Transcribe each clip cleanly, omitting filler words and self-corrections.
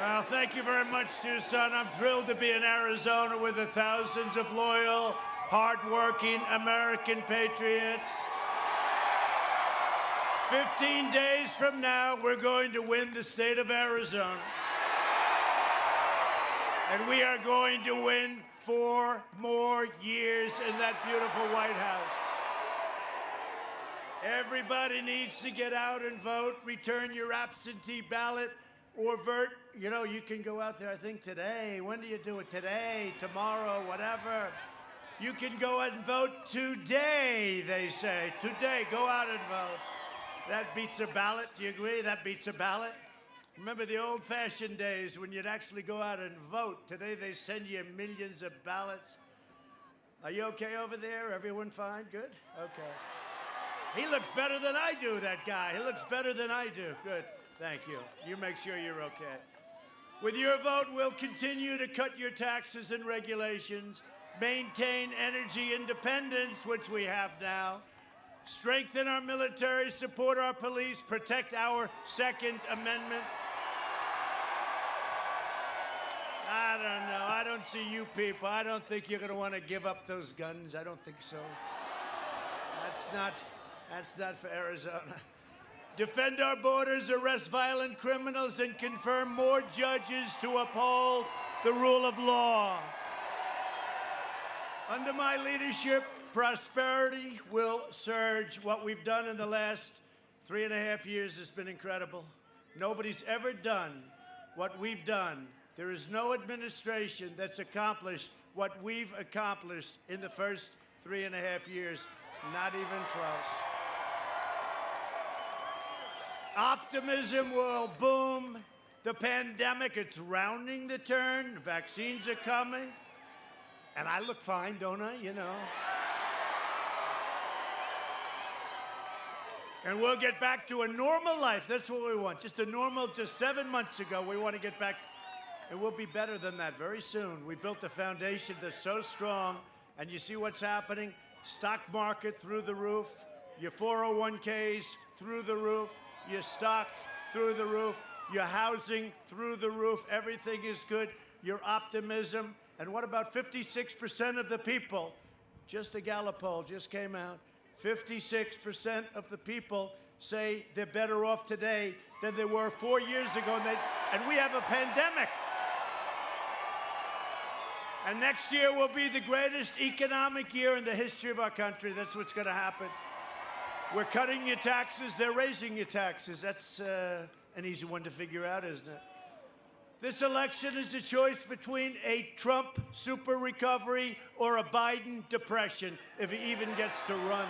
Well, thank you very much, Tucson. I'm thrilled to be in Arizona with the thousands of loyal, hardworking American patriots. 15 days from now, we're going to win the state of Arizona. And we are going to win 4 more years in that beautiful White House. Everybody needs to get out and vote, return your absentee ballot, or vote. You know, you can go out there, I think today. When do you do it? Today, tomorrow, whatever. You can go out and vote today, they say. Today, go out and vote. That beats a ballot. Do you agree? That beats a ballot. Remember the old-fashioned days when you'd actually go out and vote. Today, they send you millions of ballots. Are you okay over there? Everyone fine? Good? Okay. He looks better than I do, that guy. He looks better than I do. Good. Thank you. You make sure you're okay. With your vote, we'll continue to cut your taxes and regulations, maintain energy independence, which we have now, strengthen our military, support our police, protect our Second Amendment. I don't know. I don't see you people. I don't think you're going to want to give up those guns. I don't think so. That's not for Arizona. Defend our borders, arrest violent criminals, and confirm more judges to uphold the rule of law. Under my leadership, prosperity will surge. What we've done in the last 3.5 years has been incredible. Nobody's ever done what we've done. There is no administration that's accomplished what we've accomplished in the first 3.5 years. Not even close. Optimism will boom. The pandemic, it's rounding the turn. Vaccines are coming. And I look fine, don't I? You know. And we'll get back to a normal life. That's what we want. Just 7 months ago, we want to get back. And we'll be better than that very soon. We built a foundation that's so strong. And you see what's happening? Stock market through the roof. Your 401ks through the roof. Your stocks through the roof, your housing through the roof, everything is good, your optimism. And what about 56% of the people? Just a Gallup poll just came out. 56% of the people say they're better off today than they were 4 years ago, and we have a pandemic. And next year will be the greatest economic year in the history of our country. That's what's going to happen. We're cutting your taxes, they're raising your taxes. That's an easy one to figure out, isn't it? This election is a choice between a Trump super recovery or a Biden depression, if he even gets to run.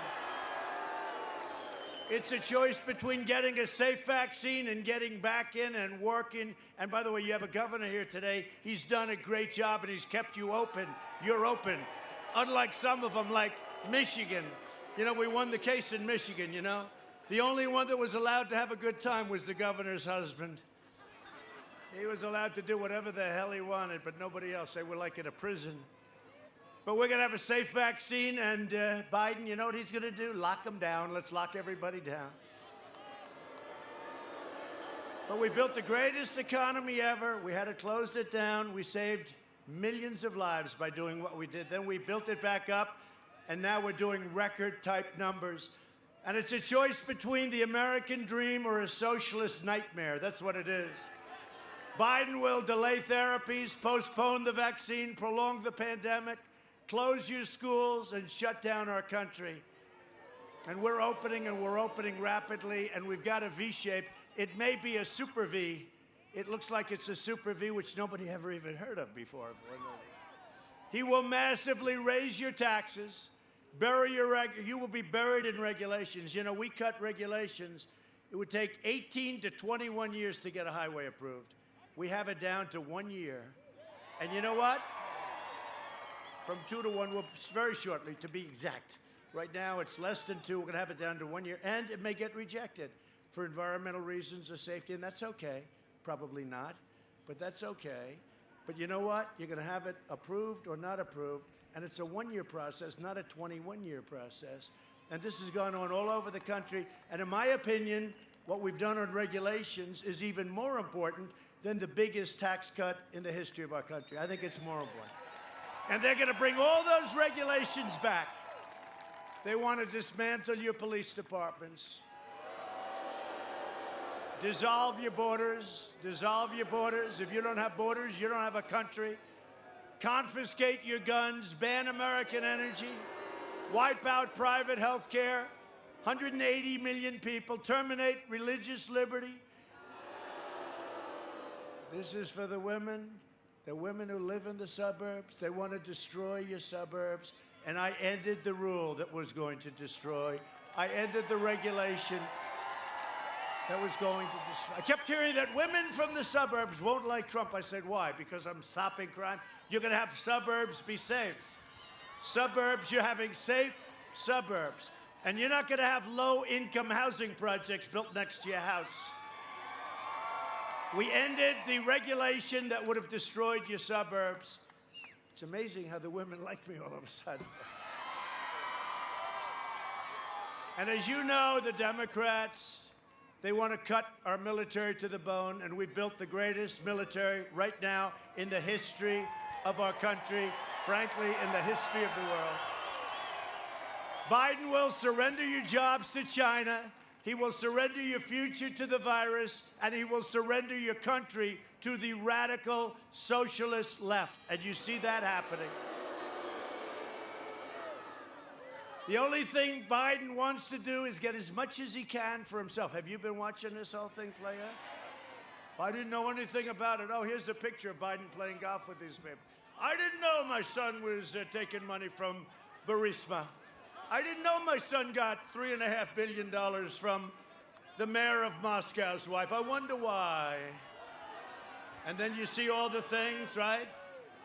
It's a choice between getting a safe vaccine and getting back in and working. And by the way, you have a governor here today. He's done a great job and he's kept you open. You're open. Unlike some of them, like Michigan. You know, we won the case in Michigan, you know. The only one that was allowed to have a good time was the governor's husband. He was allowed to do whatever the hell he wanted, but nobody else. They were like in a prison. But we're going to have a safe vaccine, and Biden, you know what he's going to do? Lock them down. Let's lock everybody down. But we built the greatest economy ever. We had to close it down. We saved millions of lives by doing what we did. Then we built it back up. And now we're doing record-type numbers. And it's a choice between the American dream or a socialist nightmare. That's what it is. Biden will delay therapies, postpone the vaccine, prolong the pandemic, close your schools, and shut down our country. And we're opening rapidly, and we've got a V shape. It may be a super V. It looks like it's a super V, which nobody ever even heard of before. He will massively raise your taxes. You will be buried in regulations. You know, we cut regulations. It would take 18 to 21 years to get a highway approved. We have it down to 1 year. And you know what? From 2 to 1, very shortly, to be exact. Right now, it's less than 2. We're going to have it down to 1 year. And it may get rejected for environmental reasons or safety, and that's okay. Probably not, but that's okay. But you know what? You're going to have it approved or not approved. And it's a 1-year process, not a 21-year process. And this has gone on all over the country. And in my opinion, what we've done on regulations is even more important than the biggest tax cut in the history of our country. I think it's more important. And they're going to bring all those regulations back. They want to dismantle your police departments. Dissolve your borders. Dissolve your borders. If you don't have borders, you don't have a country. Confiscate your guns. Ban American energy. Wipe out private health care. 180 million people. Terminate religious liberty. This is for the women who live in the suburbs. They want to destroy your suburbs. And I ended the rule that was going to destroy. I ended the regulation that was going to destroy. I kept hearing that women from the suburbs won't like Trump. I said, why? Because I'm stopping crime? You're going to have suburbs be safe. Suburbs, you're having safe suburbs. And you're not going to have low-income housing projects built next to your house. We ended the regulation that would have destroyed your suburbs. It's amazing how the women like me all of a sudden. And as you know, the Democrats, they want to cut our military to the bone, and we built the greatest military right now in the history of our country, frankly, in the history of the world. Biden will surrender your jobs to China. He will surrender your future to the virus, and he will surrender your country to the radical socialist left. And you see that happening. The only thing Biden wants to do is get as much as he can for himself. Have you been watching this whole thing play out? I didn't know anything about it. Oh, here's a picture of Biden playing golf with these people. I didn't know my son was taking money from Burisma. I didn't know my son got $3.5 billion from the mayor of Moscow's wife. I wonder why. And then you see all the things, right?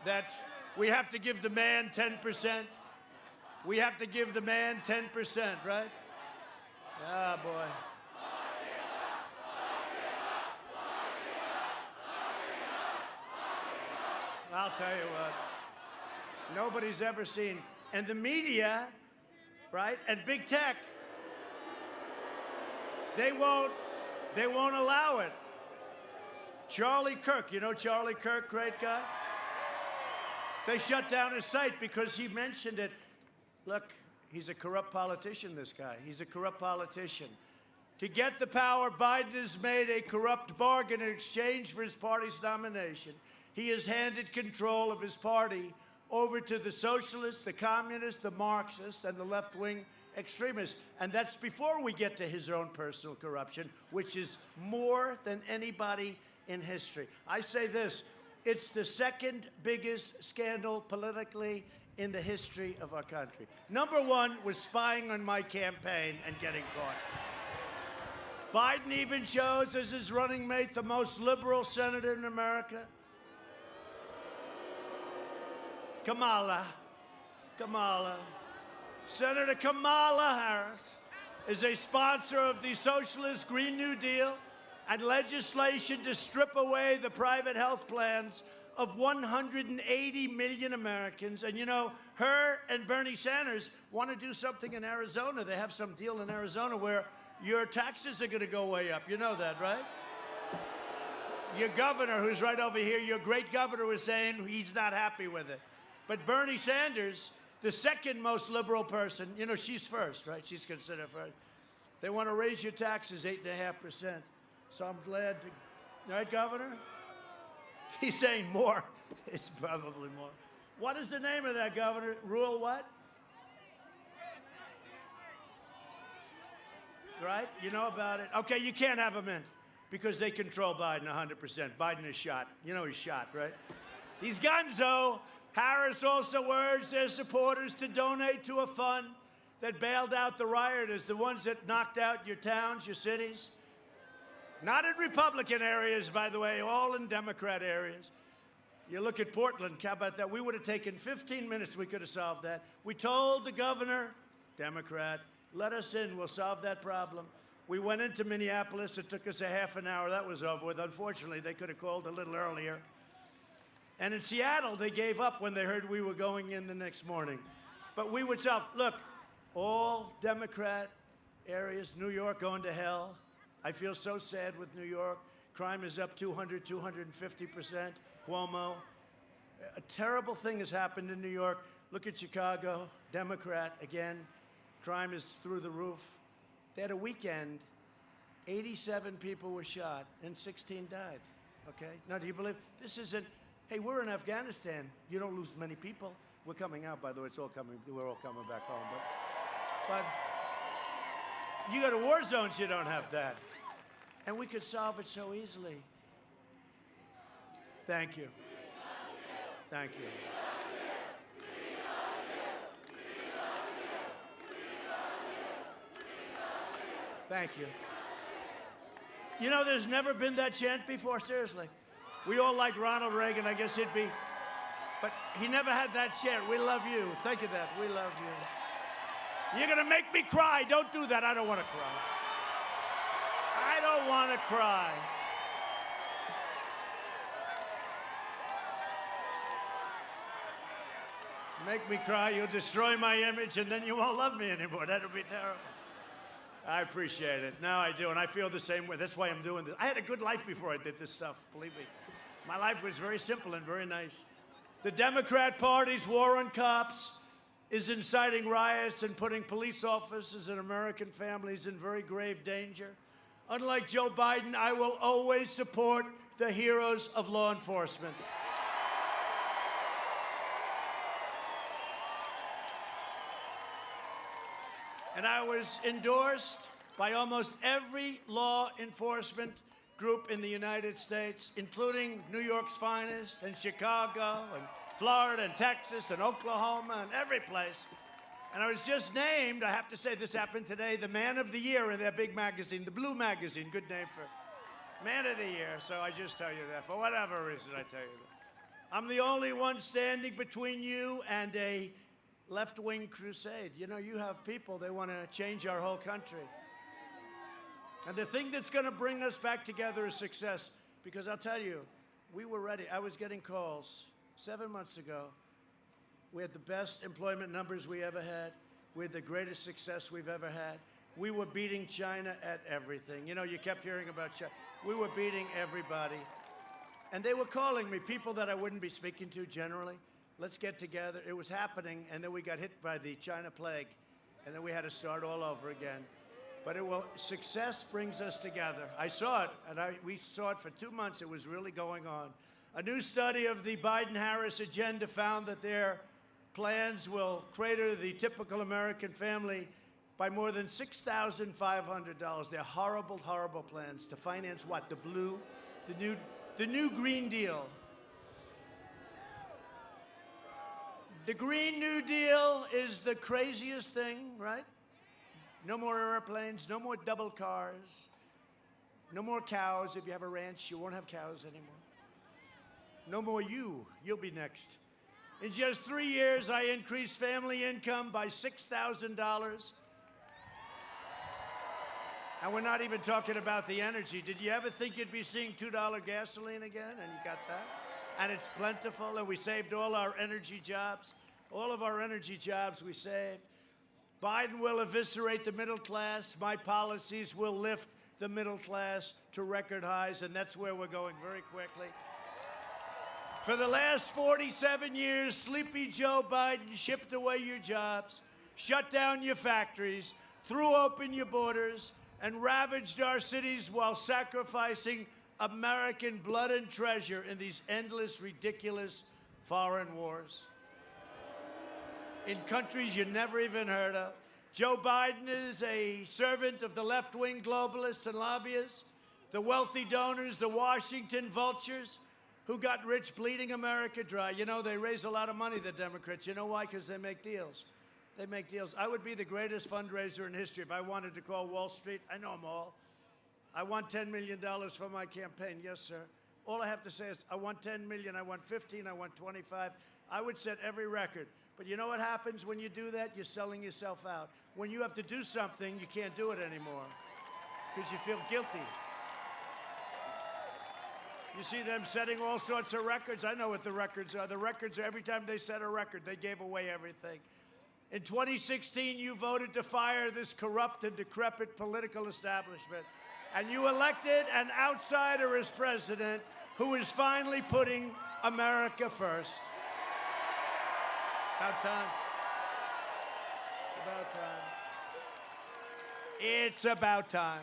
That we have to give the man 10%. We have to give the man 10%, right? Ah, boy. I'll tell you what. Nobody's ever seen. And the media, right, and big tech, they won't allow it. Charlie Kirk, you know Charlie Kirk, great guy? They shut down his site because he mentioned it. Look, he's a corrupt politician, this guy. He's a corrupt politician. To get the power, Biden has made a corrupt bargain in exchange for his party's nomination. He has handed control of his party over to the socialists, the communists, the Marxists, and the left-wing extremists. And that's before we get to his own personal corruption, which is more than anybody in history. I say this, it's the second biggest scandal politically in the history of our country. Number one was spying on my campaign and getting caught. Biden even chose as his running mate the most liberal senator in America. Kamala. Senator Kamala Harris is a sponsor of the socialist Green New Deal and legislation to strip away the private health plans of 180 million Americans. And you know, her and Bernie Sanders want to do something in Arizona. They have some deal in Arizona where your taxes are going to go way up. You know that, right? Your governor, who's right over here, your great governor, was saying he's not happy with it. But Bernie Sanders, the second most liberal person, you know, she's first, right? She's considered first. They want to raise your taxes 8.5%. So I'm glad to, right, Governor? He's saying more. It's probably more. What is the name of that, Governor? Rule what? Right? You know about it? Okay, you can't have him in because they control Biden 100%. Biden is shot. You know he's shot, right? These guns, though. Harris also urged their supporters to donate to a fund that bailed out the rioters, the ones that knocked out your towns, your cities. Not in Republican areas, by the way, all in Democrat areas. You look at Portland, how about that? We would have taken 15 minutes, we could have solved that. We told the governor, Democrat, let us in, we'll solve that problem. We went into Minneapolis, it took us a half an hour, that was over with. Unfortunately, they could have called a little earlier. And in Seattle, they gave up when they heard we were going in the next morning. But we would solve, look, all Democrat areas, New York going to hell. I feel so sad with New York. Crime is up 200, 250%. Cuomo. A terrible thing has happened in New York. Look at Chicago, Democrat, again. Crime is through the roof. They had a weekend, 87 people were shot and 16 died, okay? Now, do you believe? This isn't, hey, we're in Afghanistan. You don't lose many people. We're coming out, by the way. It's all coming, we're all coming back home. But you go to war zones, you don't have that. And we could solve it so easily. Thank you. Thank you. Thank you. You know, there's never been that chant before, seriously. We all like Ronald Reagan, I guess he'd be, but he never had that chant. We love you. Think of that. We love you. You're gonna make me cry. Don't do that. I don't want to cry. I don't want to cry. Make me cry, you'll destroy my image, and then you won't love me anymore. That'll be terrible. I appreciate it. Now I do, and I feel the same way. That's why I'm doing this. I had a good life before I did this stuff, believe me. My life was very simple and very nice. The Democrat Party's war on cops is inciting riots and putting police officers and American families in very grave danger. Unlike Joe Biden, I will always support the heroes of law enforcement. And I was endorsed by almost every law enforcement group in the United States, including New York's finest, and Chicago, and Florida, and Texas, and Oklahoma, and every place. And I was just named, I have to say this happened today, the Man of the Year in their big magazine, the Blue Magazine, good name for Man of the Year. So I just tell you that, for whatever reason I tell you that. I'm the only one standing between you and a left-wing crusade. You know, you have people, they want to change our whole country. And the thing that's going to bring us back together is success. Because I'll tell you, we were ready. I was getting calls 7 months ago. We had the best employment numbers we ever had. We had the greatest success we've ever had. We were beating China at everything. You know, you kept hearing about China. We were beating everybody. And they were calling me, people that I wouldn't be speaking to generally. Let's get together. It was happening, and then we got hit by the China plague, and then we had to start all over again. But success brings us together. I saw it, and we saw it for 2 months. It was really going on. A new study of the Biden-Harris agenda found that their plans will crater the typical American family by more than $6,500. They're horrible, horrible plans to finance what? The new Green Deal. The Green New Deal is the craziest thing, right? No more airplanes, no more double cars, no more cows. If you have a ranch, you won't have cows anymore. No more you'll be next. In just 3 years, I increased family income by $6,000. And we're not even talking about the energy. Did you ever think you'd be seeing $2 gasoline again? And you got that? And it's plentiful, and we saved all our energy jobs. All of our energy jobs we saved. Biden will eviscerate the middle class. My policies will lift the middle class to record highs, and that's where we're going very quickly. For the last 47 years, sleepy Joe Biden shipped away your jobs, shut down your factories, threw open your borders, and ravaged our cities while sacrificing American blood and treasure in these endless, ridiculous foreign wars in countries you never even heard of. Joe Biden is a servant of the left-wing globalists and lobbyists, the wealthy donors, the Washington vultures who got rich bleeding America dry. You know, they raise a lot of money, the Democrats. You know why? Because they make deals. They make deals. I would be the greatest fundraiser in history if I wanted to call Wall Street. I know them all. I want $10 million for my campaign. Yes, sir. All I have to say is, I want 10 million, I want 15, I want 25. I would set every record. But you know what happens when you do that? You're selling yourself out. When you have to do something, you can't do it anymore because you feel guilty. You see them setting all sorts of records. I know what the records are. The records are every time they set a record, they gave away everything. In 2016, you voted to fire this corrupt and decrepit political establishment. And you elected an outsider as president who is finally putting America first. About time. About time. It's about time.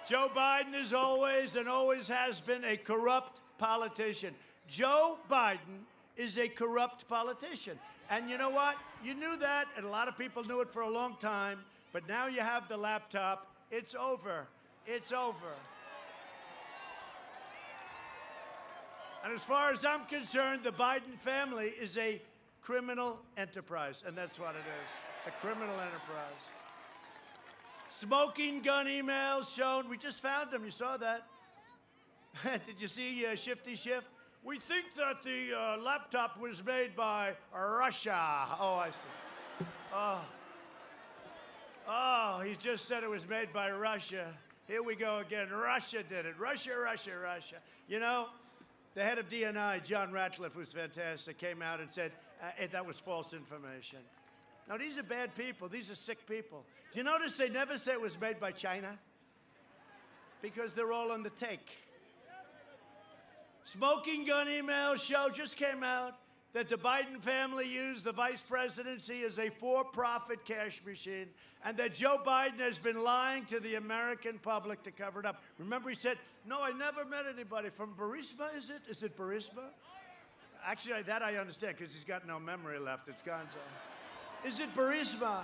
Joe Biden is always and always has been a corrupt politician. Joe Biden is a corrupt politician. And you know what? You knew that, and a lot of people knew it for a long time, but now you have the laptop. It's over. It's over. And as far as I'm concerned, the Biden family is a criminal enterprise, and that's what it is. It's a criminal enterprise. Smoking gun emails shown. We just found them. You saw that. Did you see Shifty Schiff? We think that the laptop was made by Russia. Oh, I see. Oh, he just said it was made by Russia. Here we go again. Russia did it. Russia, Russia, Russia. You know, the head of DNI, John Ratcliffe, who's fantastic, came out and said that was false information. Now, these are bad people. These are sick people. Do you notice they never say it was made by China? Because they're all on the take. Smoking gun email show just came out that the Biden family used the vice presidency as a for-profit cash machine, and that Joe Biden has been lying to the American public to cover it up. Remember, he said, no, I never met anybody from Burisma, is it? Is it Burisma? Actually, that I understand, because he's got no memory left. It's Gonzo. Is it Burisma?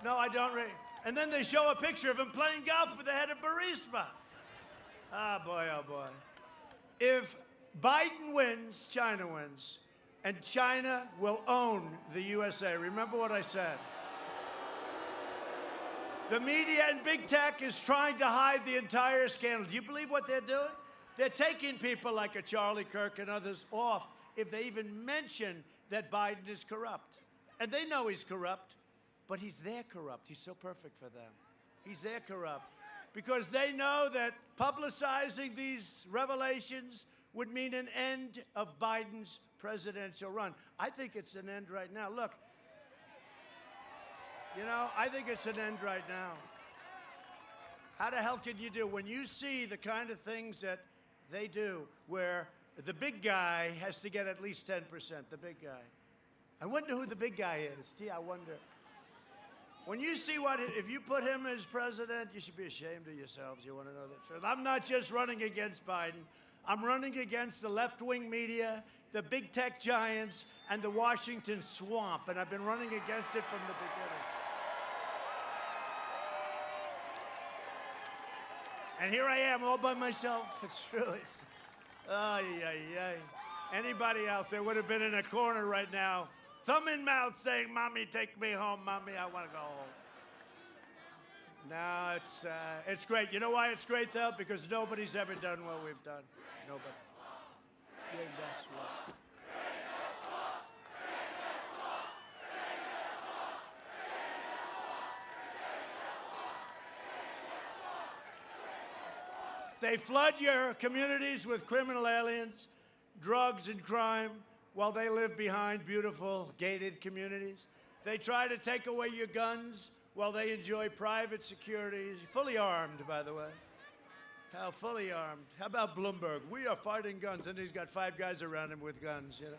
No, I don't really. And then they show a picture of him playing golf with the head of Burisma. Ah, boy, oh, boy. If Biden wins, China wins. And China will own the USA. Remember what I said. The media and big tech is trying to hide the entire scandal. Do you believe what they're doing? They're taking people like a Charlie Kirk and others off if they even mention that Biden is corrupt. And they know he's corrupt, but he's their corrupt. He's so perfect for them. He's their corrupt. Because they know that publicizing these revelations would mean an end of Biden's presidential run. I think it's an end right now. Look, you know, I think it's an end right now. How the hell can you do when you see the kind of things that they do where the big guy has to get at least 10%, the big guy? I wonder who the big guy is. Gee, I wonder. When you see if you put him as president, you should be ashamed of yourselves. You want to know the truth? I'm not just running against Biden. I'm running against the left-wing media, the big tech giants, and the Washington swamp, and I've been running against it from the beginning. And here I am, all by myself. It's really, anybody else, they would have been in a corner right now, thumb in mouth, saying, "Mommy, take me home. Mommy, I want to go home." No, it's great. You know why it's great, though? Because nobody's ever done what we've done. Nobody. Bring that swamp. They flood your communities with criminal aliens, drugs, and crime while they live behind beautiful gated communities. They try to take away your guns while they enjoy private security, fully armed, by the way. How fully armed. How about Bloomberg? We are fighting guns, and he's got 5 guys around him with guns, you know.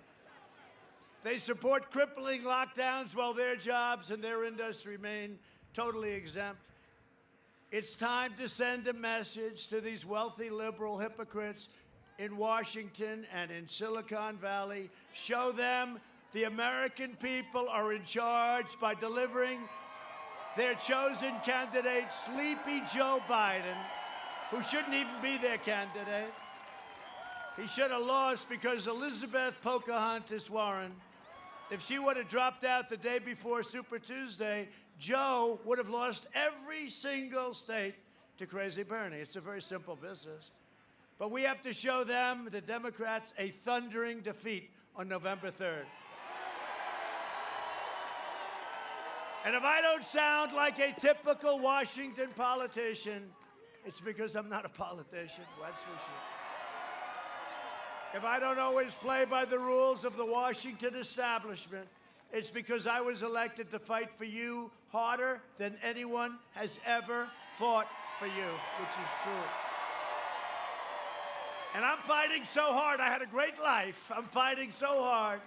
They support crippling lockdowns while their jobs and their industry remain totally exempt. It's time to send a message to these wealthy liberal hypocrites in Washington and in Silicon Valley. Show them the American people are in charge by delivering their chosen candidate, Sleepy Joe Biden, who shouldn't even be their candidate. He should have lost because Elizabeth Pocahontas Warren, if she would have dropped out the day before Super Tuesday, Joe would have lost every single state to Crazy Bernie. It's a very simple business. But we have to show them, the Democrats, a thundering defeat on November 3rd. And if I don't sound like a typical Washington politician, it's because I'm not a politician, that's for sure. If I don't always play by the rules of the Washington establishment, it's because I was elected to fight for you harder than anyone has ever fought for you, which is true. And I'm fighting so hard. I had a great life. I'm fighting so hard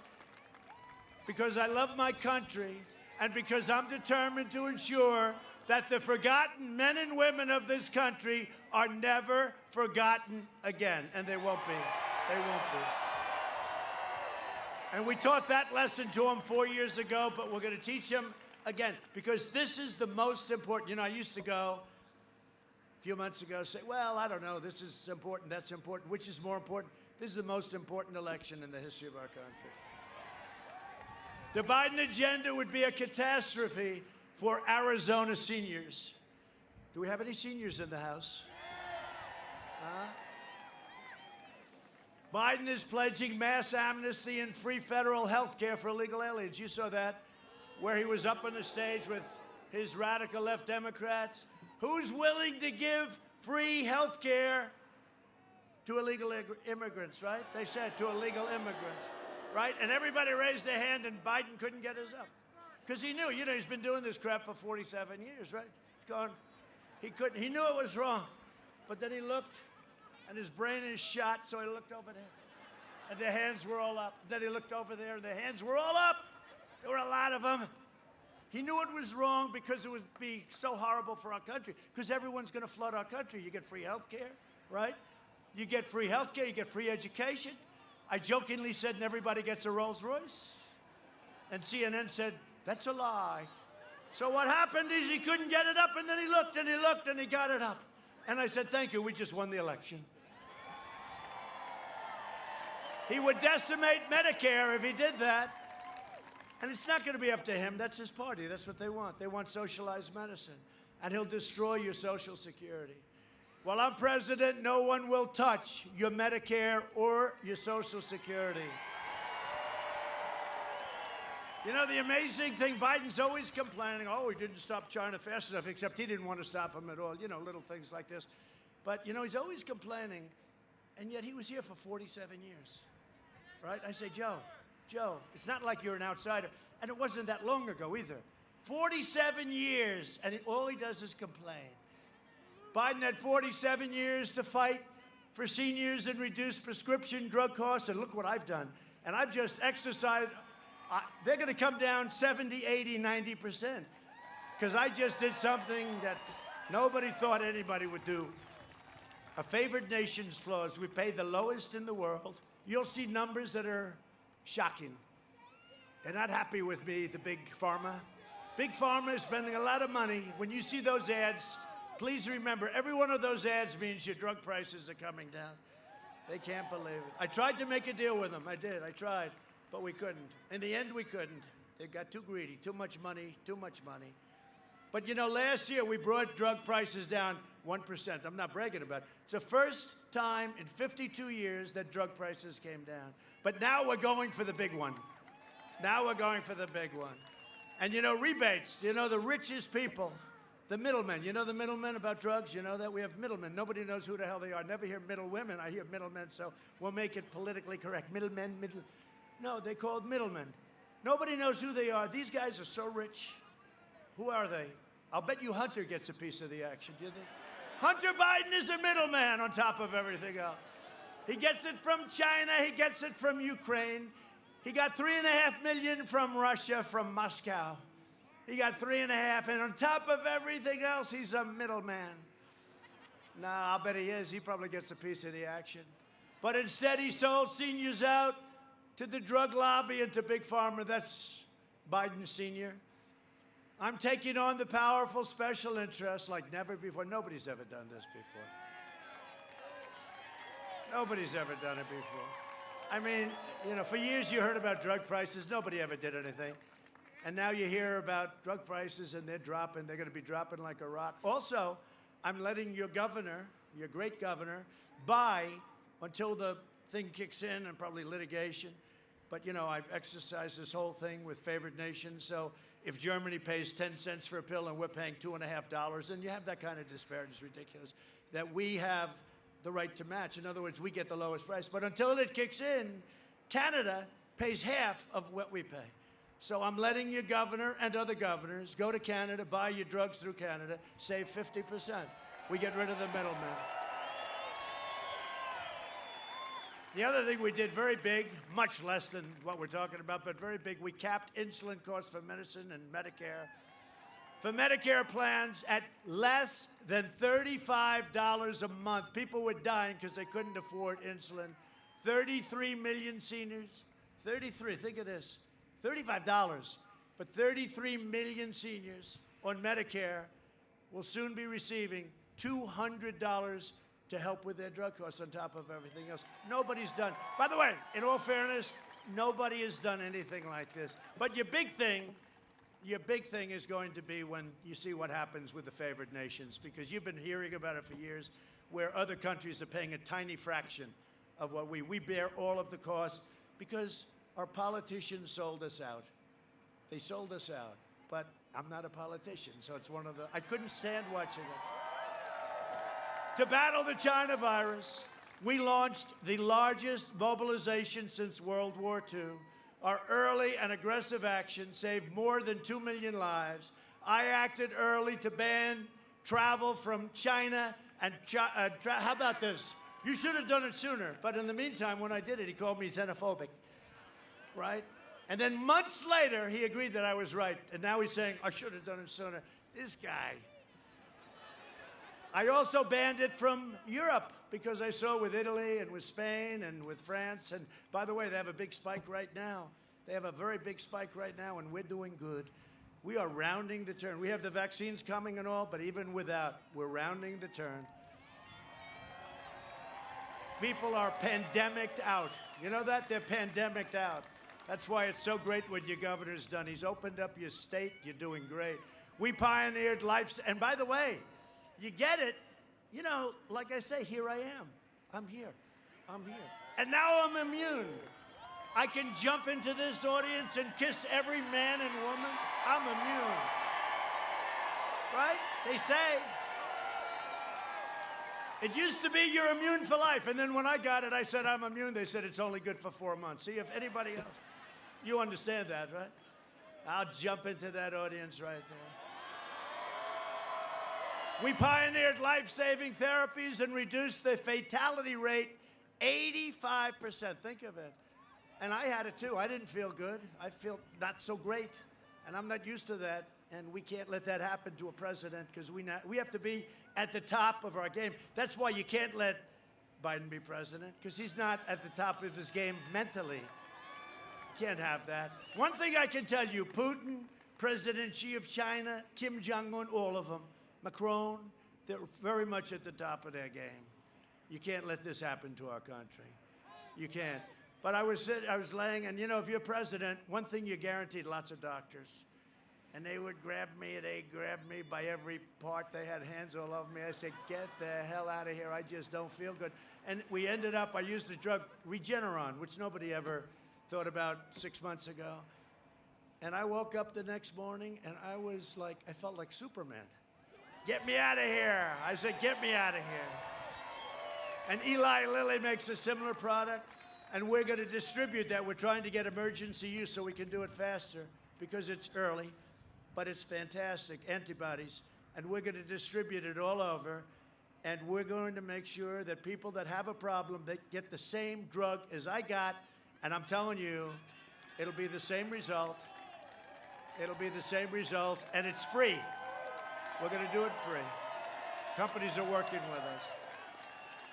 because I love my country and because I'm determined to ensure that the forgotten men and women of this country are never forgotten again. And they won't be. They won't be. And we taught that lesson to them 4 years ago, but we're going to teach them again because this is the most important. You know, I used to go a few months ago say, well, I don't know, this is important, that's important. Which is more important? This is the most important election in the history of our country. The Biden agenda would be a catastrophe for Arizona seniors. Do we have any seniors in the House? Biden is pledging mass amnesty and free federal health care for illegal aliens. You saw that, where he was up on the stage with his radical left Democrats. Who's willing to give free health care to illegal immigrants, right? They said to illegal immigrants, right? And everybody raised their hand, and Biden couldn't get his up. Because he knew, you know, he's been doing this crap for 47 years, right? He's gone. He couldn't. He knew it was wrong. But then he looked, and his brain is shot, so he looked over there. And their hands were all up. Then he looked over there, and their hands were all up. There were a lot of them. He knew it was wrong because it would be so horrible for our country, because everyone's going to flood our country. You get free health care, right? You get free health care, you get free education. I jokingly said, and everybody gets a Rolls Royce. And CNN said, that's a lie. So what happened is he couldn't get it up, and then he looked, and he looked, and he got it up. And I said, thank you, we just won the election. He would decimate Medicare if he did that. And it's not going to be up to him. That's his party. That's what they want. They want socialized medicine. And he'll destroy your Social Security. While I'm president, no one will touch your Medicare or your Social Security. You know, the amazing thing, Biden's always complaining, oh, he didn't stop China fast enough, except he didn't want to stop him at all. You know, little things like this. But, you know, he's always complaining, and yet he was here for 47 years. Right? I say, Joe, it's not like you're an outsider. And it wasn't that long ago either. 47 years, and all he does is complain. Biden had 47 years to fight for seniors and reduce prescription drug costs, and look what I've done. And I've just exercised. They're going to come down 70, 80, 90%. Because I just did something that nobody thought anybody would do. A favored nations clause. We pay the lowest in the world. You'll see numbers that are shocking. They're not happy with me, the big pharma. Big pharma is spending a lot of money. When you see those ads, please remember, every one of those ads means your drug prices are coming down. They can't believe it. I tried to make a deal with them. I did. I tried. But we couldn't. In the end, we couldn't. They got too greedy. Too much money. Too much money. But, you know, last year we brought drug prices down 1%. I'm not bragging about it. It's the first time in 52 years that drug prices came down. But now we're going for the big one. Now we're going for the big one. And, you know, rebates. You know, the richest people, the middlemen. You know the middlemen about drugs? You know that? We have middlemen. Nobody knows who the hell they are. Never hear middle women. I hear middlemen, so we'll make it politically correct. Middlemen, middle. No, they're called middlemen. Nobody knows who they are. These guys are so rich. Who are they? I'll bet you Hunter gets a piece of the action, do you think? Hunter Biden is a middleman on top of everything else. He gets it from China. He gets it from Ukraine. He got $3.5 million from Russia, from Moscow. He got $3.5, and on top of everything else, he's a middleman. Nah, I'll bet he is. He probably gets a piece of the action. But instead, he sold seniors out to the drug lobby and to Big Pharma. That's Biden Sr. I'm taking on the powerful special interests like never before. Nobody's ever done this before. Nobody's ever done it before. I mean, you know, for years you heard about drug prices. Nobody ever did anything. And now you hear about drug prices, and they're dropping. They're going to be dropping like a rock. Also, I'm letting your governor, your great governor, buy until the thing kicks in, and probably litigation. But, you know, I've exercised this whole thing with favored nations. So if Germany pays 10 cents for a pill and we're paying $2.50, and you have that kind of disparity, it's ridiculous, that we have the right to match. In other words, we get the lowest price. But until it kicks in, Canada pays half of what we pay. So I'm letting your governor and other governors go to Canada, buy your drugs through Canada, save 50%. We get rid of the middlemen. The other thing we did very big, much less than what we're talking about, but very big, we capped insulin costs for medicine and Medicare. For Medicare plans at less than $35 a month. People were dying because they couldn't afford insulin. 33 million seniors, 33, think of this, $35, but 33 million seniors on Medicare will soon be receiving $200 to help with their drug costs on top of everything else. Nobody's done. By the way, in all fairness, nobody has done anything like this. But your big thing is going to be when you see what happens with the favored nations, because you've been hearing about it for years, where other countries are paying a tiny fraction of what we bear all of the costs because our politicians sold us out. They sold us out. But I'm not a politician, so it's one of the, I couldn't stand watching it. To battle the China virus, we launched the largest mobilization since World War II. Our early and aggressive action saved more than 2 million lives. I acted early to ban travel from China and how about this? You should have done it sooner. But in the meantime, when I did it, he called me xenophobic, right? And then months later, he agreed that I was right. And now he's saying, I should have done it sooner. This guy. I also banned it from Europe because I saw with Italy and with Spain and with France. And by the way, they have a big spike right now. They have a very big spike right now, and we're doing good. We are rounding the turn. We have the vaccines coming and all, but even without, we're rounding the turn. People are pandemicked out. You know that? They're pandemicked out. That's why it's so great what your governor's done. He's opened up your state. You're doing great. We pioneered life. And by the way, you get it. You know, like I say, here I am. I'm here. I'm here. And now I'm immune. I can jump into this audience and kiss every man and woman. I'm immune. Right? They say. It used to be you're immune for life. And then when I got it, I said I'm immune. They said it's only good for 4 months. See if anybody else. You understand that, right? I'll jump into that audience right there. We pioneered life-saving therapies and reduced the fatality rate 85%. Think of it. And I had it too. I didn't feel good. I feel not so great. And I'm not used to that. And we can't let that happen to a president because we have to be at the top of our game. That's why you can't let Biden be president, because he's not at the top of his game mentally. Can't have that. One thing I can tell you, Putin, President Xi of China, Kim Jong-un, all of them, Macron, they're very much at the top of their game. You can't let this happen to our country. You can't. But I was laying, and you know, if you're president, one thing you're guaranteed, lots of doctors. And they would grab me by every part. They had hands all over me. I said, get the hell out of here. I just don't feel good. And we ended up, I used the drug Regeneron, which nobody ever thought about 6 months ago. And I woke up the next morning, and I was like, I felt like Superman. Get me out of here. I said, get me out of here. And Eli Lilly makes a similar product, and we're going to distribute that. We're trying to get emergency use so we can do it faster because it's early. But it's fantastic, antibodies, and we're going to distribute it all over, and we're going to make sure that people that have a problem, they get the same drug as I got, and I'm telling you, it'll be the same result. It'll be the same result, and it's free. We're going to do it free. Companies are working with us.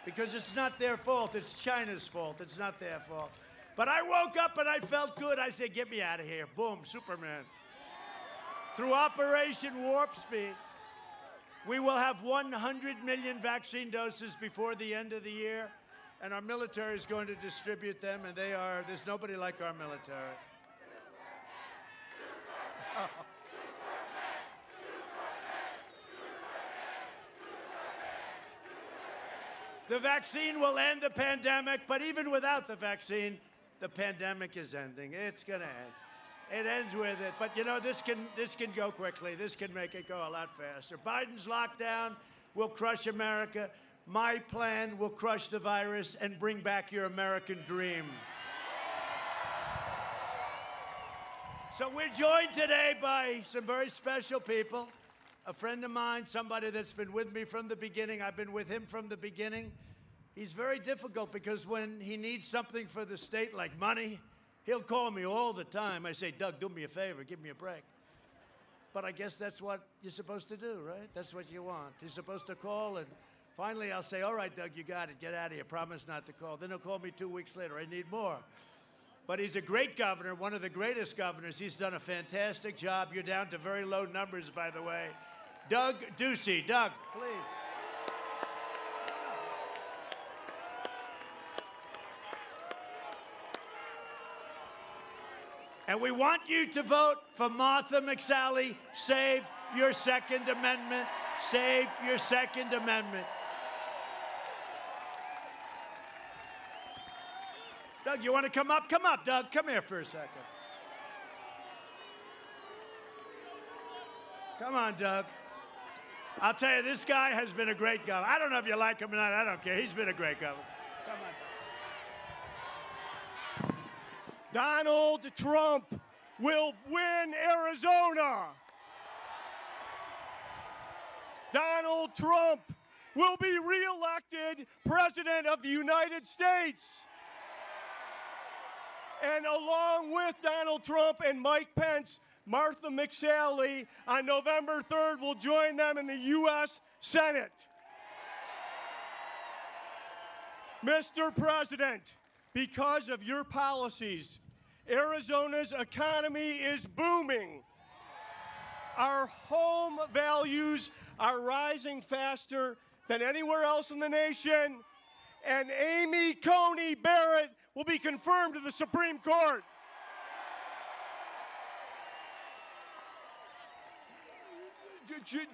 Because it's not their fault, it's China's fault, it's not their fault. But I woke up and I felt good. I said, get me out of here. Boom, Superman. Through Operation Warp Speed, we will have 100 million vaccine doses before the end of the year, and our military is going to distribute them, and there's nobody like our military. Oh. The vaccine will end the pandemic, but even without the vaccine, the pandemic is ending. It's going to end. It ends with it. But, you know, this can go quickly. This can make it go a lot faster. Biden's lockdown will crush America. My plan will crush the virus and bring back your American dream. So we're joined today by some very special people. a friend of mine, somebody that's been with me from the beginning. I've been with him from the beginning. He's very difficult because when he needs something for the state, like money, he'll call me all the time. I say, Doug, do me a favor, give me a break. But I guess that's what you're supposed to do, right? That's what you want. You're supposed to call, and finally I'll say, all right, Doug, you got it. Get out of here. Promise not to call. Then he'll call me 2 weeks later. I need more. But he's a great governor, one of the greatest governors. He's done a fantastic job. You're down to very low numbers, by the way. Doug Ducey. Doug, please. And we want you to vote for Martha McSally. Save your Second Amendment. Save your Second Amendment. Doug, you want to come up? Come up, Doug. Come here for a second. Come on, Doug. I'll tell you, this guy has been a great governor. I don't know if you like him or not. I don't care. He's been a great governor. Come on. Donald Trump will win Arizona. Donald Trump will be reelected President of the United States. And along with Donald Trump and Mike Pence, Martha McSally on November 3rd will join them in the U.S. Senate. Mr. President, because of your policies, Arizona's economy is booming. Our home values are rising faster than anywhere else in the nation, and Amy Coney Barrett will be confirmed to the Supreme Court.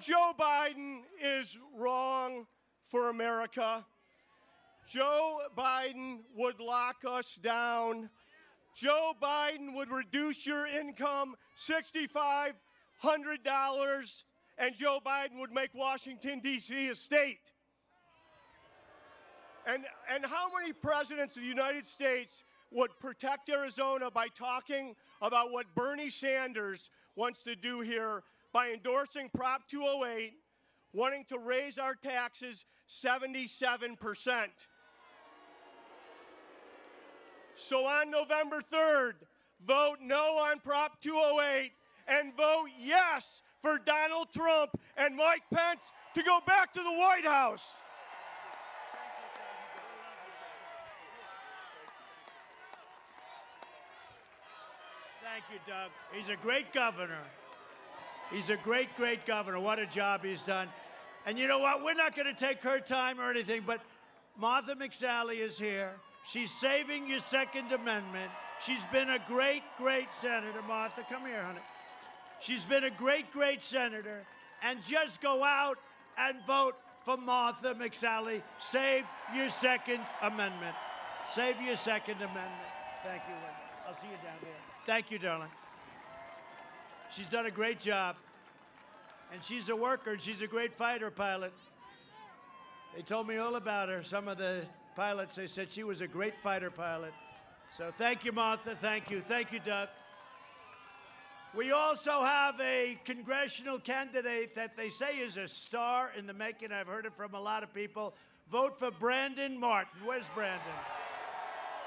Joe Biden is wrong for America. Joe Biden would lock us down. Joe Biden would reduce your income $6,500, and Joe Biden would make Washington, D.C. a state. And how many presidents of the United States would protect Arizona by talking about what Bernie Sanders wants to do here by endorsing Prop 208, wanting to raise our taxes 77%? So on November 3rd, vote no on Prop 208 and vote yes for Donald Trump and Mike Pence to go back to the White House. Thank you, Doug. He's a great governor. He's a great, great governor. What a job he's done. And you know what? We're not going to take her time or anything, but Martha McSally is here. She's saving your Second Amendment. She's been a great, great senator. Martha, come here, honey. She's been a great, great senator. And just go out and vote for Martha McSally. Save your Second Amendment. Save your Second Amendment. Thank you, Wendy. I'll see you down there. Thank you, darling. She's done a great job. And she's a worker, and she's a great fighter pilot. They told me all about her. Some of the pilots, they said she was a great fighter pilot. So thank you, Martha. Thank you. Thank you, Doug. We also have a congressional candidate that they say is a star in the making. I've heard it from a lot of people. Vote for Brandon Martin. Where's Brandon?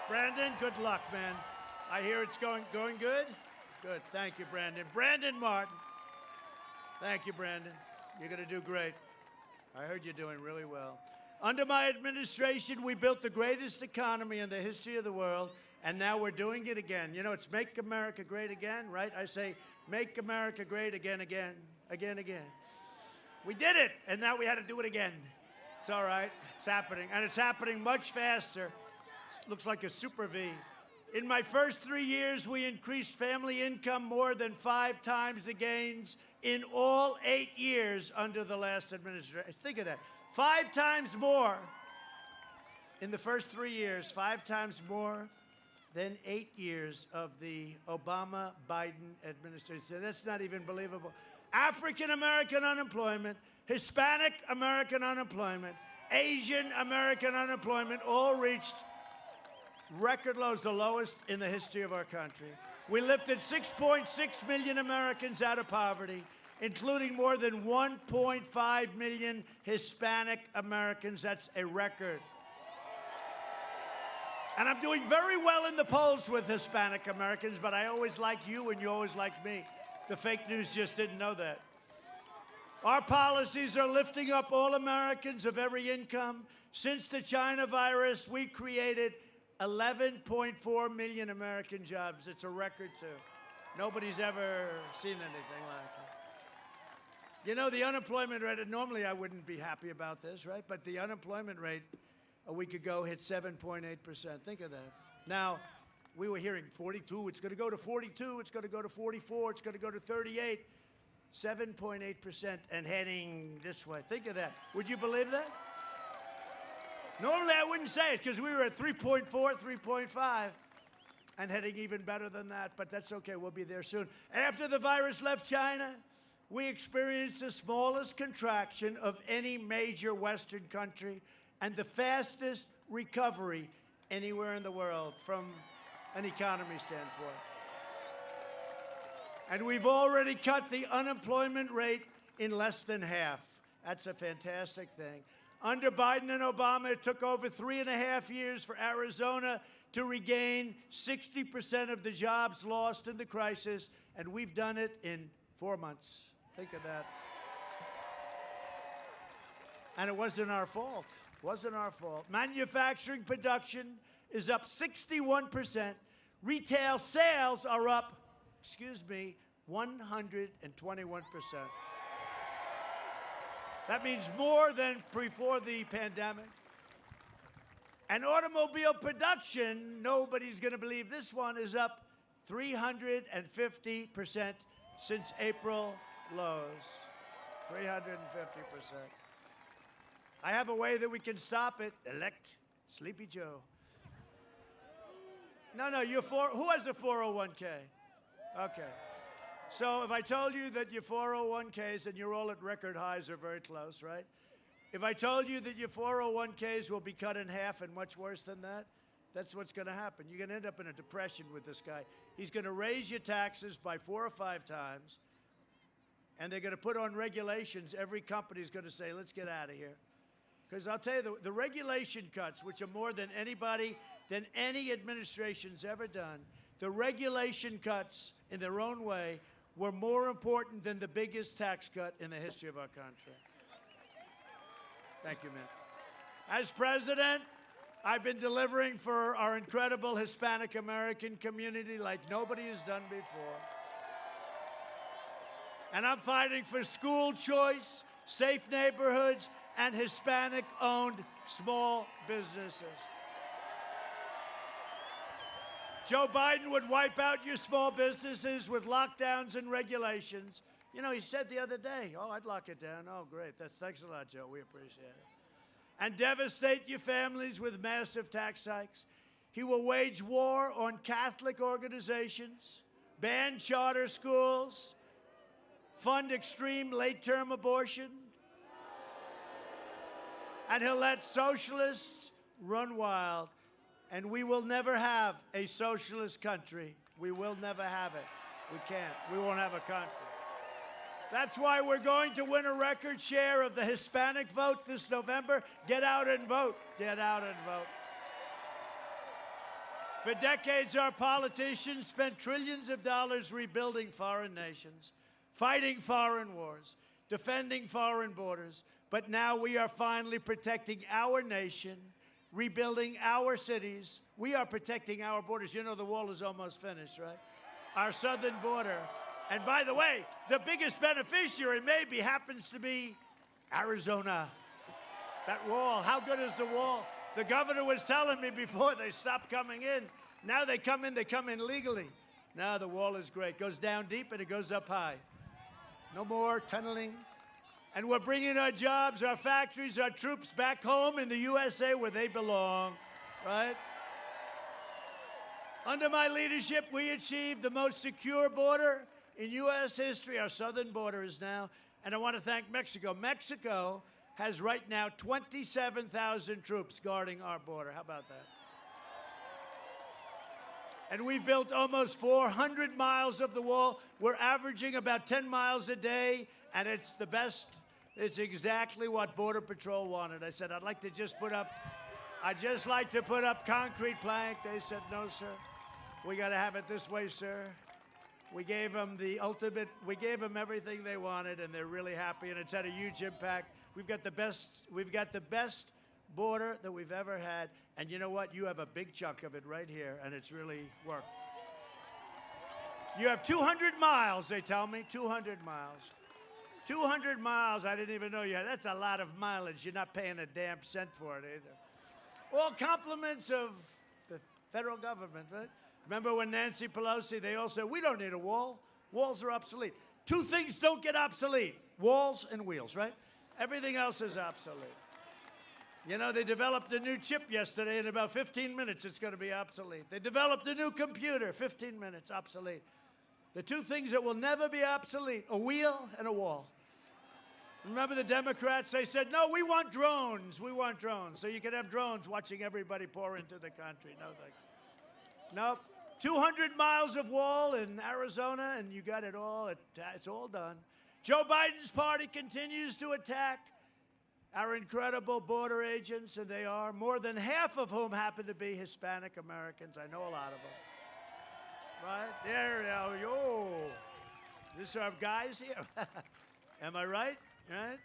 Brandon, good luck, man. I hear it's going good? Good. Thank you, Brandon. Brandon Martin. Thank you, Brandon. You're going to do great. I heard you're doing really well. Under my administration, we built the greatest economy in the history of the world, and now we're doing it again. You know, it's Make America Great Again, right? I say, Make America Great Again, again, again, again. We did it, and now we had to do it again. It's all right. It's happening, and it's happening much faster. It looks like a super V. In my first 3 years, we increased family income more than 5 times the gains in all 8 years under the last administration. Think of that. 5 times more in the first 3 years, 5 times more than 8 years of the Obama-Biden administration. That's not even believable. African-American unemployment, Hispanic-American unemployment, Asian-American unemployment all reached record lows, the lowest in the history of our country. We lifted 6.6 million Americans out of poverty. including more than 1.5 million Hispanic Americans. That's a record. And I'm doing very well in the polls with Hispanic Americans, but I always like you and you always like me. The fake news just didn't know that. Our policies are lifting up all Americans of every income. Since the China virus, we created 11.4 million American jobs. It's a record, too. Nobody's ever seen anything like it. You know, the unemployment rate, and normally I wouldn't be happy about this, right? But the unemployment rate a week ago hit 7.8%. Think of that. Now, we were hearing 42, it's going to go to 42, it's going to go to 44, it's going to go to 38. 7.8% and heading this way. Think of that. Would you believe that? Normally I wouldn't say it because we were at 3.4, 3.5 and heading even better than that, but that's okay. We'll be there soon. After the virus left China, we experienced the smallest contraction of any major Western country and the fastest recovery anywhere in the world from an economy standpoint. And we've already cut the unemployment rate in less than half. That's a fantastic thing. Under Biden and Obama, it took over 3.5 years for Arizona to regain 60% of the jobs lost in the crisis, and we've done it in 4 months. Think of that. And it wasn't our fault. Wasn't our fault. Manufacturing production is up 61%. Retail sales are up 121%. That means more than before the pandemic. And automobile production, nobody's going to believe this one, is up 350% since April lows. 350%. I have a way that we can stop it. Elect Sleepy Joe. No, who has a 401k? Okay. So if I told you that your 401ks, and you're all at record highs or very close, right? If I told you that your 401ks will be cut in half and much worse than that, that's what's going to happen. You're going to end up in a depression with this guy. He's going to raise your taxes by 4 or 5 times, and they're going to put on regulations. Every company's going to say, let's get out of here. Because I'll tell you, the regulation cuts, which are more than any administration's ever done, the regulation cuts in their own way were more important than the biggest tax cut in the history of our country. Thank you, man. As president, I've been delivering for our incredible Hispanic American community like nobody has done before. And I'm fighting for school choice, safe neighborhoods, and Hispanic-owned small businesses. Joe Biden would wipe out your small businesses with lockdowns and regulations. You know, he said the other day, oh, I'd lock it down. Oh, great. Thanks a lot, Joe. We appreciate it. And devastate your families with massive tax hikes. He will wage war on Catholic organizations, ban charter schools, fund extreme late-term abortion, and he'll let socialists run wild. And we will never have a socialist country. We will never have it. We can't. We won't have a country. That's why we're going to win a record share of the Hispanic vote this November. Get out and vote. Get out and vote. For decades, our politicians spent trillions of dollars rebuilding foreign nations, fighting foreign wars, defending foreign borders. But now we are finally protecting our nation, rebuilding our cities. We are protecting our borders. You know, the wall is almost finished, right? Our southern border. And by the way, the biggest beneficiary maybe happens to be Arizona. That wall, how good is the wall? The governor was telling me before they stopped coming in. Now they come in legally. Now the wall is great. It goes down deep and it goes up high. No more tunneling. And we're bringing our jobs, our factories, our troops back home in the USA where they belong, right? Under my leadership, we achieved the most secure border in U.S. history. Our southern border is now, and I want to thank Mexico. Mexico has right now 27,000 troops guarding our border. How about that? And we've built almost 400 miles of the wall. We're averaging about 10 miles a day, and it's the best. It's exactly what Border Patrol wanted. I said, I'd like to put up concrete plank. They said, no, sir. We got to have it this way, sir. We gave them we gave them everything they wanted, and they're really happy, and it's had a huge impact. We've got the best border that we've ever had. And you know what? You have a big chunk of it right here, and it's really worked. You have 200 miles, they tell me. 200 miles. 200 miles, I didn't even know you had. That's a lot of mileage. You're not paying a damn cent for it either. All compliments of the federal government, right? Remember when Nancy Pelosi, they all said, we don't need a wall. Walls are obsolete. Two things don't get obsolete: walls and wheels, right? Everything else is obsolete. You know, they developed a new chip yesterday. In about 15 minutes, it's going to be obsolete. They developed a new computer. 15 minutes, obsolete. The two things that will never be obsolete: a wheel and a wall. Remember the Democrats? They said, no, we want drones. We want drones. So you can have drones watching everybody pour into the country. No, thank you. Nope. 200 miles of wall in Arizona, and you got it all. It's all done. Joe Biden's party continues to attack our incredible border agents, and they are, more than half of whom happen to be Hispanic Americans. I know a lot of them. Right? There we go. Yo. These are guys here. Am I right? Right?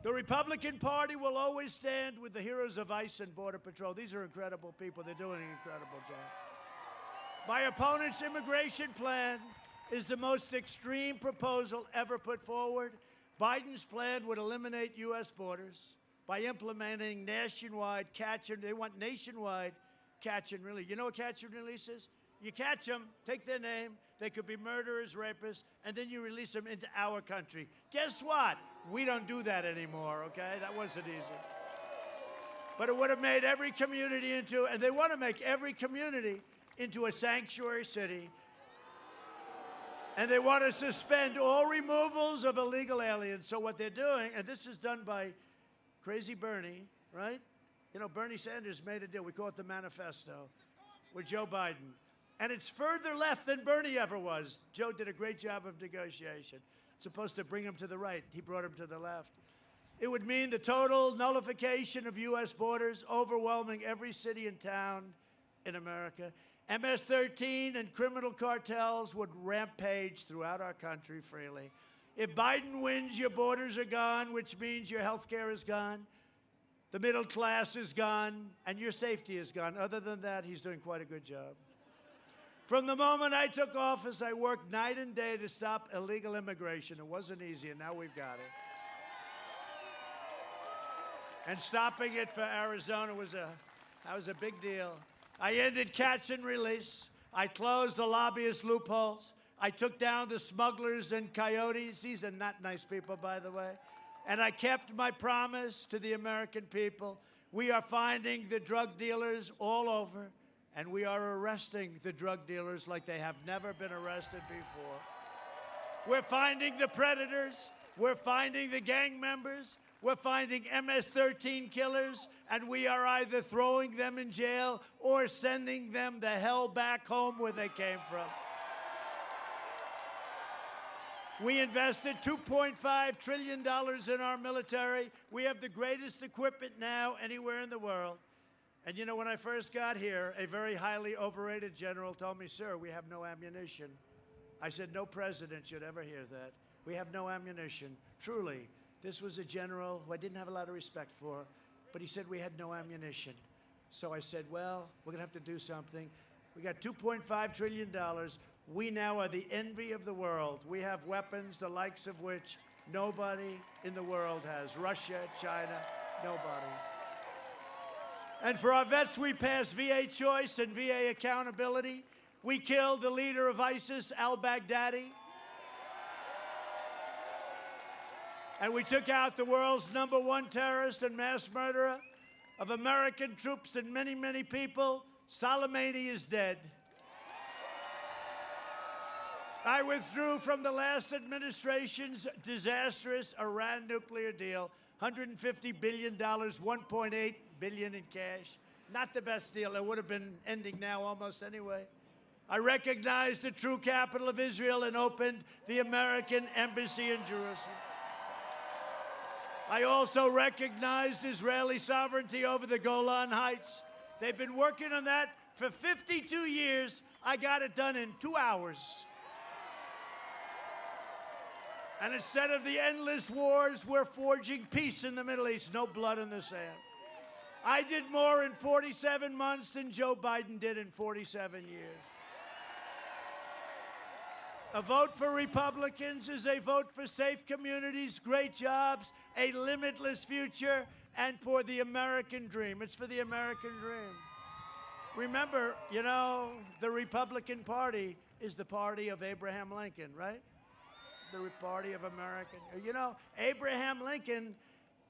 The Republican Party will always stand with the heroes of ICE and Border Patrol. These are incredible people. They're doing an incredible job. My opponent's immigration plan is the most extreme proposal ever put forward. Biden's plan would eliminate U.S. borders by implementing nationwide they want nationwide catch and release. You know what catch and release is? You catch them, take their name, they could be murderers, rapists, and then you release them into our country. Guess what? We don't do that anymore, okay? That wasn't easy. But it would have made every community and they want to make every community into a sanctuary city. And they want to suspend all removals of illegal aliens. So what they're doing, and this is done by Crazy Bernie, right? You know, Bernie Sanders made a deal. We call it the manifesto with Joe Biden. And it's further left than Bernie ever was. Joe did a great job of negotiation. It's supposed to bring him to the right. He brought him to the left. It would mean the total nullification of U.S. borders, overwhelming every city and town in America. MS-13 and criminal cartels would rampage throughout our country freely. If Biden wins, your borders are gone, which means your health care is gone, the middle class is gone, and your safety is gone. Other than that, he's doing quite a good job. From the moment I took office, I worked night and day to stop illegal immigration. It wasn't easy, and now we've got it. And stopping it for Arizona was a big deal. I ended catch and release. I closed the lobbyist loopholes. I took down the smugglers and coyotes. These are not nice people, by the way. And I kept my promise to the American people. We are finding the drug dealers all over, and we are arresting the drug dealers like they have never been arrested before. We're finding the predators. We're finding the gang members. We're finding MS-13 killers, and we are either throwing them in jail or sending them the hell back home where they came from. We invested $2.5 trillion in our military. We have the greatest equipment now anywhere in the world. And you know, when I first got here, a very highly overrated general told me, sir, we have no ammunition. I said, no president should ever hear that. We have no ammunition. Truly, this was a general who I didn't have a lot of respect for, but he said we had no ammunition. So I said, well, we're going to have to do something. We got $2.5 trillion. We now are the envy of the world. We have weapons the likes of which nobody in the world has. Russia, China, nobody. And for our vets, we passed VA choice and VA accountability. We killed the leader of ISIS, al-Baghdadi. And we took out the world's #1 terrorist and mass murderer of American troops and many, many people. Soleimani is dead. I withdrew from the last administration's disastrous Iran nuclear deal, $150 billion, $1.8 billion in cash. Not the best deal. It would have been ending now almost anyway. I recognized the true capital of Israel and opened the American embassy in Jerusalem. I also recognized Israeli sovereignty over the Golan Heights. They've been working on that for 52 years. I got it done in 2 hours. And instead of the endless wars, we're forging peace in the Middle East. No blood in the sand. I did more in 47 months than Joe Biden did in 47 years. A vote for Republicans is a vote for safe communities, great jobs, a limitless future, and for the American dream. It's for the American dream. Remember, you know, the Republican Party is the party of Abraham Lincoln, right? The party of American. You know, Abraham Lincoln,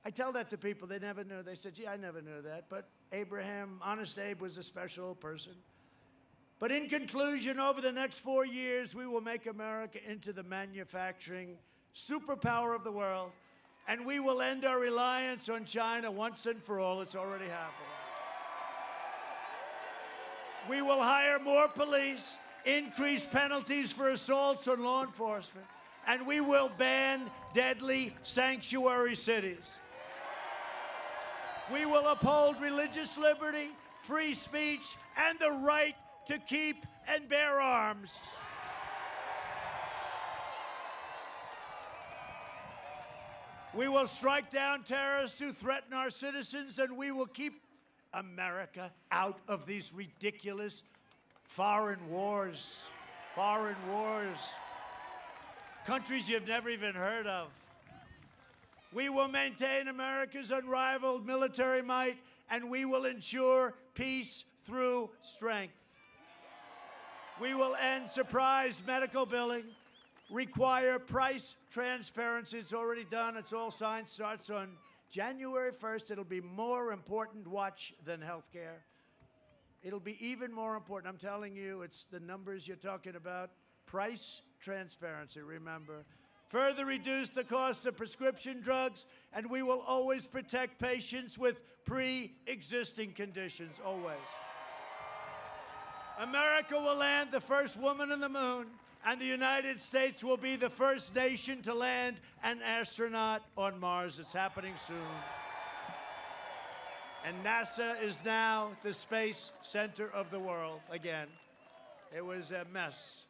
I tell that to people, they never knew. They said, gee, I never knew that. But Abraham, Honest Abe, was a special person. But in conclusion, over the next 4 years, we will make America into the manufacturing superpower of the world, and we will end our reliance on China once and for all. It's already happening. We will hire more police, increase penalties for assaults on law enforcement, and we will ban deadly sanctuary cities. We will uphold religious liberty, free speech, and the right to keep and bear arms. We will strike down terrorists who threaten our citizens, and we will keep America out of these ridiculous foreign wars. Foreign wars. Countries you've never even heard of. We will maintain America's unrivaled military might, and we will ensure peace through strength. We will end surprise medical billing, require price transparency. It's already done. It's all signed. Starts on January 1st. It'll be more important watch than health care. It'll be even more important. I'm telling you, it's the numbers you're talking about. Price transparency, remember. Further reduce the cost of prescription drugs, and we will always protect patients with pre-existing conditions, always. America will land the first woman on the moon, and the United States will be the first nation to land an astronaut on Mars. It's happening soon. And NASA is now the space center of the world again. It was a mess.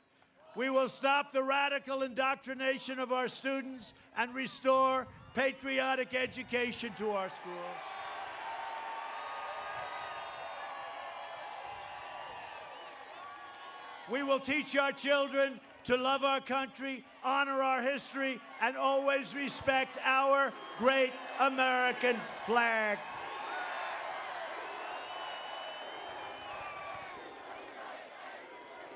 We will stop the radical indoctrination of our students and restore patriotic education to our schools. We will teach our children to love our country, honor our history, and always respect our great American flag.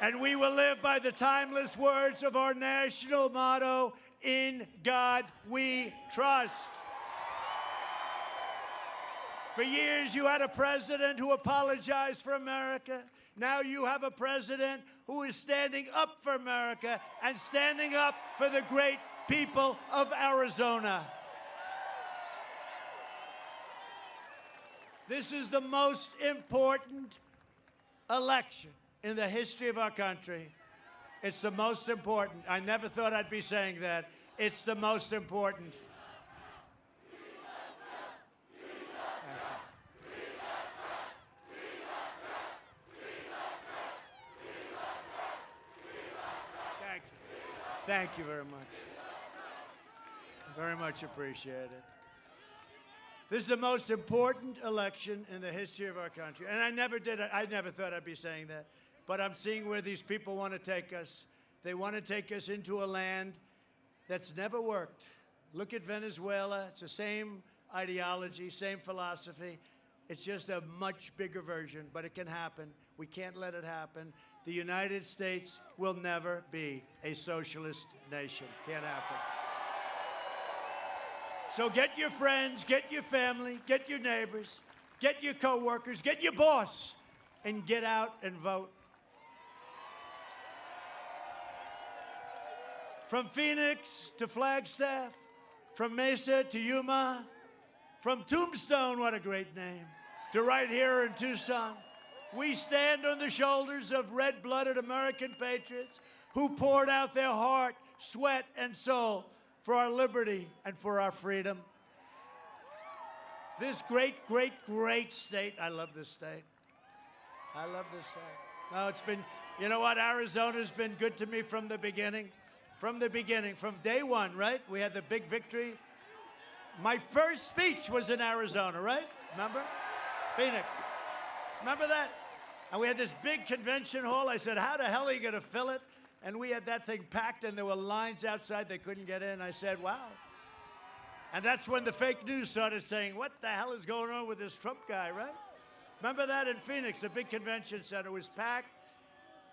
And we will live by the timeless words of our national motto, "In God We Trust." For years, you had a president who apologized for America. Now you have a president who is standing up for America and standing up for the great people of Arizona. This is the most important election in the history of our country. It's the most important. I never thought I'd be saying that. It's the most important. Thank you very much. Very much appreciated. This is the most important election in the history of our country. And I never thought I'd be saying that. But I'm seeing where these people want to take us. They want to take us into a land that's never worked. Look at Venezuela. It's the same ideology, same philosophy. It's just a much bigger version, but it can happen. We can't let it happen. The United States will never be a socialist nation. Can't happen. So get your friends, get your family, get your neighbors, get your coworkers, get your boss, and get out and vote. From Phoenix to Flagstaff, from Mesa to Yuma, from Tombstone, what a great name, to right here in Tucson, We stand on the shoulders of red-blooded American patriots who poured out their heart, sweat, and soul for our liberty and for our freedom. This great, great, great state. I love this state. I love this state. No, it's been, you know what? Arizona's been good to me from the beginning. From the beginning, from day one, right? We had the big victory. My first speech was in Arizona, right? Remember? Phoenix. Remember that? And we had this big convention hall. I said, how the hell are you going to fill it? And we had that thing packed, and there were lines outside. They couldn't get in. I said, wow. And that's when the fake news started saying, what the hell is going on with this Trump guy, right? Remember that in Phoenix? The big convention center was packed,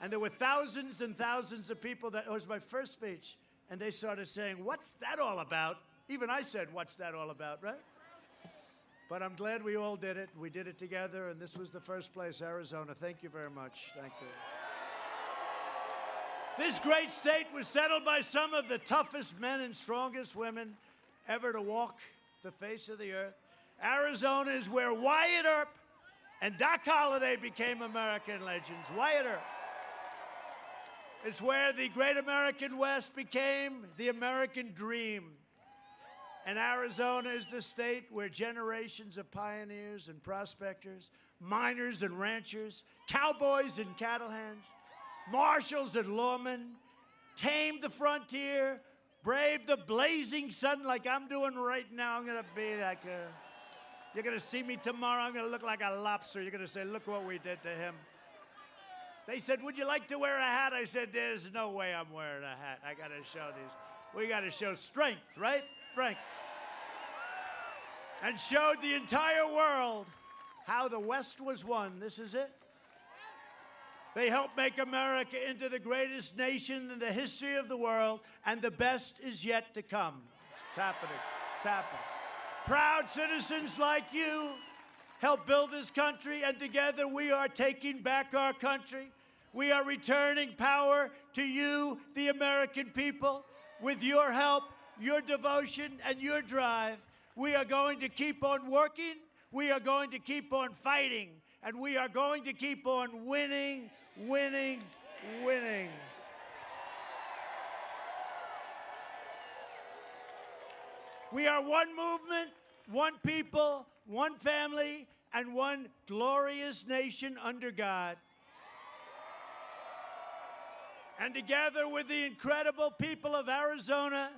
and there were thousands and thousands of people. That was my first speech. And they started saying, what's that all about? Even I said, what's that all about, right? But I'm glad we all did it. We did it together, and this was the first place, Arizona. Thank you very much. Thank you. This great state was settled by some of the toughest men and strongest women ever to walk the face of the earth. Arizona is where Wyatt Earp and Doc Holliday became American legends. Wyatt Earp. It's where the great American West became the American dream. And Arizona is the state where generations of pioneers and prospectors, miners and ranchers, cowboys and cattle hands, marshals and lawmen tamed the frontier, braved the blazing sun like I'm doing right now. I'm going to be like you're going to see me tomorrow. I'm going to look like a lobster. You're going to say, look what we did to him. They said, would you like to wear a hat? I said, there's no way I'm wearing a hat. I got to show these. We got to show strength, right? Strength. And showed the entire world how the West was won. This is it. They helped make America into the greatest nation in the history of the world, and the best is yet to come. It's happening. It's happening. Proud citizens like you helped build this country, and together we are taking back our country. We are returning power to you, the American people. With your help, your devotion, and your drive, we are going to keep on working, we are going to keep on fighting, and we are going to keep on winning, winning, winning. We are one movement, one people, one family, and one glorious nation under God. And together with the incredible people of Arizona,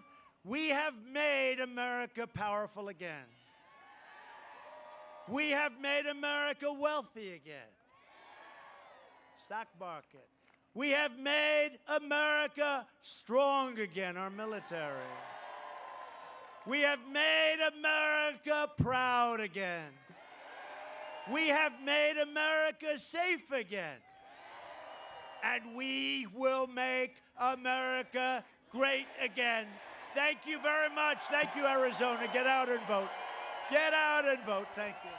we have made America powerful again. We have made America wealthy again. Stock market. We have made America strong again, our military. We have made America proud again. We have made America safe again. And we will make America great again. Thank you very much. Thank you, Arizona. Get out and vote. Get out and vote. Thank you.